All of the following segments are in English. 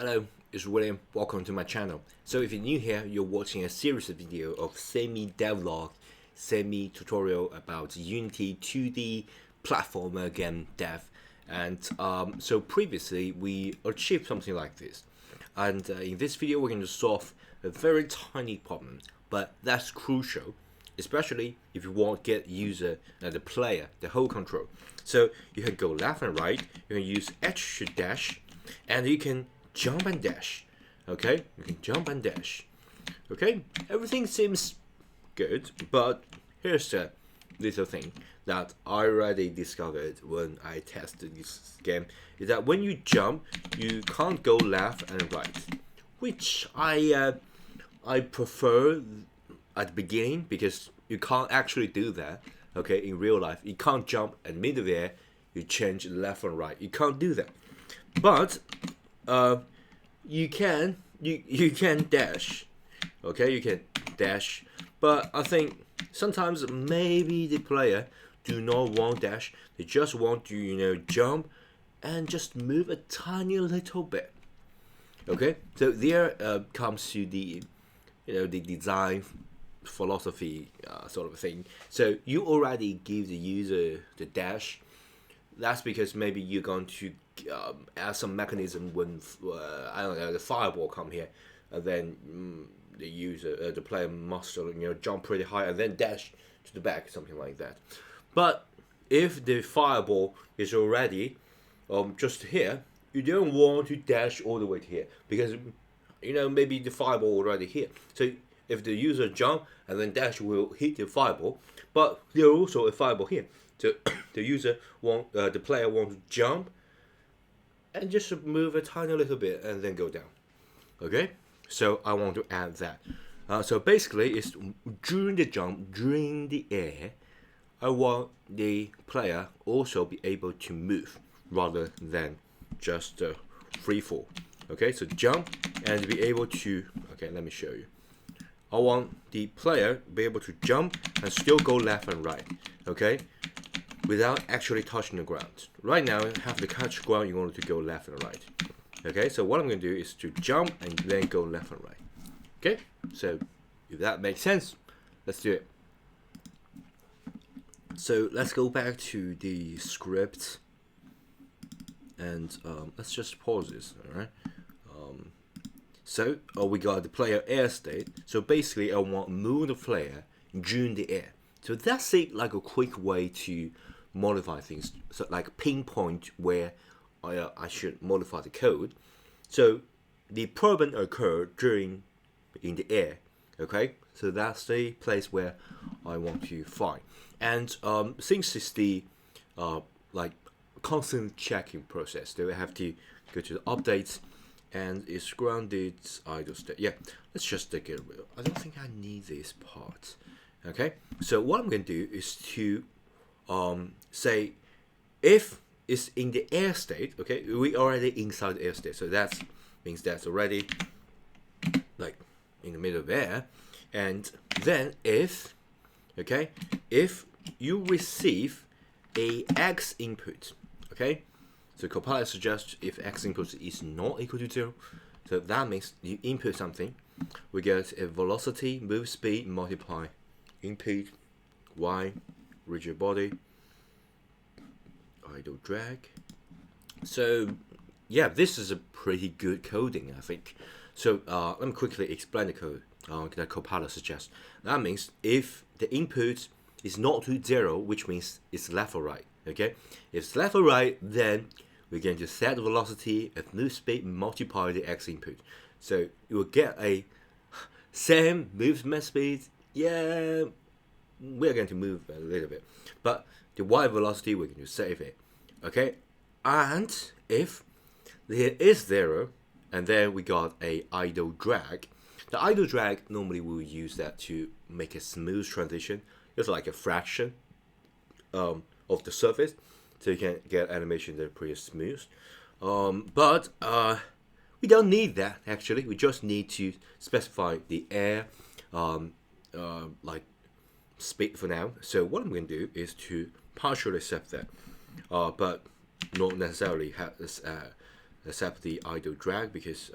Hello, it's William. Welcome to my channel. So if you're new here, you're watching a series of video of semi-devlog, semi-tutorial about Unity 2D platformer game dev. And so previously we achieved something like this. And in this video we're going to solve a very tiny problem, but that's crucial, especially if you want to get user, the player, the whole control. So you can go left and right, you can use H to dash, and you can jump and dash. Okay, you can jump and dash. Okay, everything seems good, but here's the little thing that I already discovered when I tested this game, is that when you jump, you can't go left and right, which I prefer at the beginning, because you can't actually do that. Okay, in real life, you can't jump and middle there, you change left and right. You can't do that, but you can dash. Okay, you can dash, but I think sometimes maybe the player do not want dash. They just want to jump and just move a tiny little bit. Okay, so there comes to the the design philosophy sort of thing. So you already give the user the dash. That's because maybe you're going to add some mechanism when I don't know, the fireball come here, and then the user, the player must jump pretty high and then dash to the back, something like that. But if the fireball is already just here, you don't want to dash all the way to here, because maybe the fireball already here. So if the user jump and then dash, will hit the fireball, but there's also a fireball here. So the player wants to jump and just move a tiny little bit and then go down. Okay, so I want to add that. So basically, it's during the jump, during the air, I want the player also be able to move rather than just free fall. Okay, so jump and be able to. Okay, let me show you. I want the player be able to jump and still go left and right. Okay, without actually touching the ground. Right now, have to touch ground, you want to go left and right. Okay, so what I'm going to do is to jump and then go left and right. Okay, so if that makes sense, let's do it. So let's go back to the script, and let's just pause this, all right? So we got the player air state. So basically, I want to move the player during the air. So that's like a quick way to modify things, so like pinpoint where I should modify the code. So the problem occurred in the air. Okay, so that's the place where I want to find. And since it's the like constant checking process, they will have to go to the updates, and it's grounded idle state. Yeah, let's just get rid of. I don't think I need this part. Okay, so what I'm going to do is to say if it's in the air state. Okay, we already inside the air state, so that means that's already like in the middle of air. And then if you receive a x input, okay, so compiler suggests if x input is not equal to 0, so that means you input something, we get a velocity, move speed, multiply input y, rigid body, idle drag. So yeah, this is a pretty good coding, I think. So let me quickly explain the code that compiler suggests. That means if the input is not to 0, which means it's left or right. Okay, if it's left or right, then we're going to set the velocity and move speed, multiply the x input. So you will get a same movement speed. Yeah, we're going to move a little bit, but the y velocity, we're going to save it. Okay, and if there is 0, and then we got a idle drag. The idle drag, normally we'll use that to make a smooth transition. It's like a fraction of the surface, so you can get animation that are pretty smooth. But we don't need that, actually. We just need to specify the air like speed for now. So what I'm going to do is to partially set that, but not necessarily have this accept the idle drag because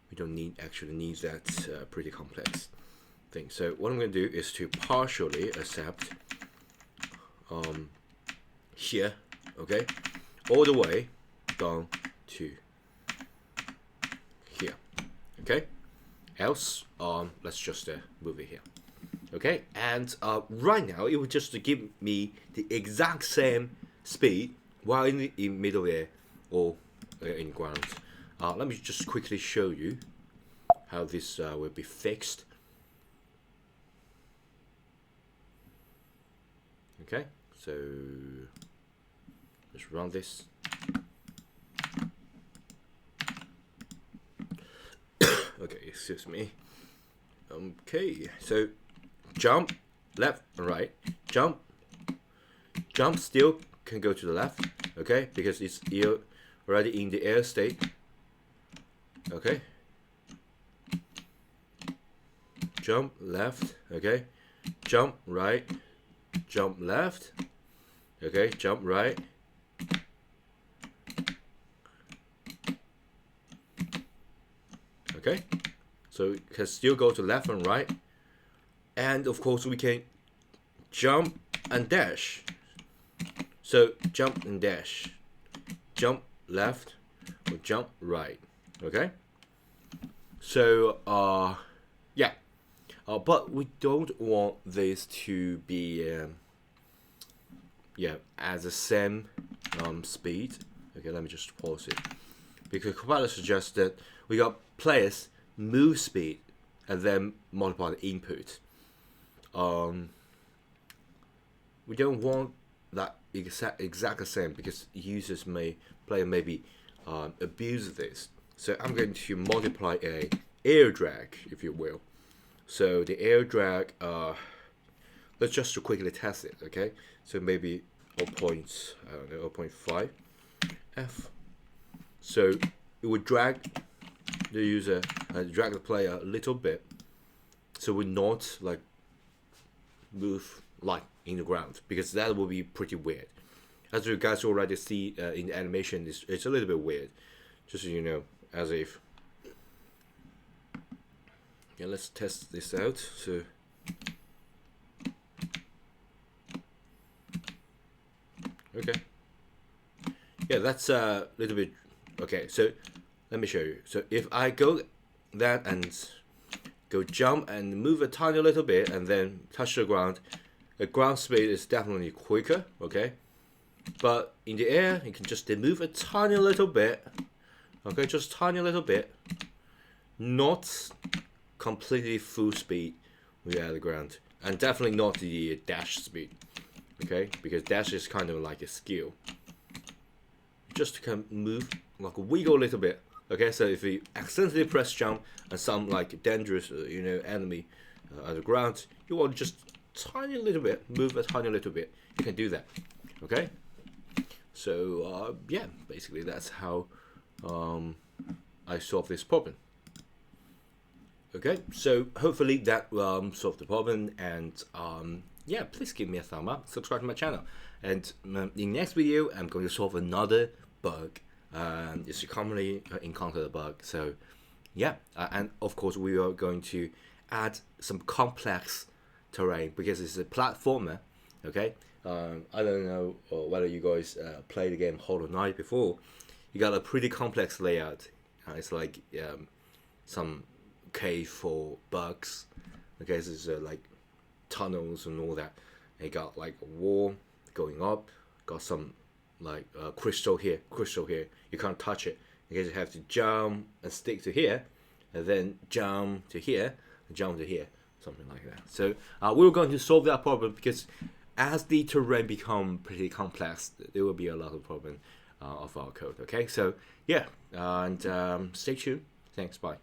we don't actually need that pretty complex thing. So what I'm going to do is to partially accept here, okay, all the way down to here, okay. Else, let's just move it here, okay. And right now, it will just give me the exact same speed while in middle air or in ground. Let me just quickly show you how this will be fixed. Okay, so let's run this. Okay, excuse me. Okay, so jump left and right. Jump still can go to the left, okay, because it's already in the air state. Okay, jump left, okay, jump right, jump left, okay, jump right, okay, so it can still go to left and right, and of course we can jump and dash. So jump and dash, jump left or jump right, okay. So yeah, but we don't want this to be yeah, at the same speed. Okay, let me just pause it because compiler suggests that we got place move speed and then multiply the input. We don't want that exactly same because player maybe abuse this. So I'm going to multiply a air drag, if you will. So the air drag, let's just quickly test it, okay? So maybe 0.5 F. So it would drag the user, drag the player a little bit, so we not like move like in the ground, because that will be pretty weird. As you guys already see in the animation, it's a little bit weird, just so you know, as if. Yeah, let's test this out. So okay, yeah, that's a little bit okay. So let me show you. So if I go that and go jump and move a tiny little bit and then touch the ground speed is definitely quicker, okay? But in the air, you can just move a tiny little bit, okay? Just tiny little bit, not completely full speed without the ground, and definitely not the dash speed, okay? Because dash is kind of like a skill. Just can move, like wiggle a little bit, okay? So if you accidentally press jump and some like dangerous, enemy at the ground, you want just tiny little bit, move a tiny little bit. You can do that, okay? So yeah, basically that's how I solve this problem. Okay, so hopefully that solved the problem, and yeah, please give me a thumb up, subscribe to my channel, and in the next video I'm going to solve another bug. It's a commonly encountered bug. So yeah, and of course we are going to add some complex terrain because it's a platformer. Okay, I don't know whether you guys played the game Hollow Knight before. You got a pretty complex layout. It's like some cave for bugs. Okay, so it's like tunnels and all that. You got like a wall going up. Got some like crystal here. You can't touch it. You guys have to jump and stick to here, and then jump to here, and jump to here, something like that. So we're going to solve that problem because as the terrain become pretty complex, there will be a lot of problem of our code. Okay, so yeah, and stay tuned. Thanks. Bye.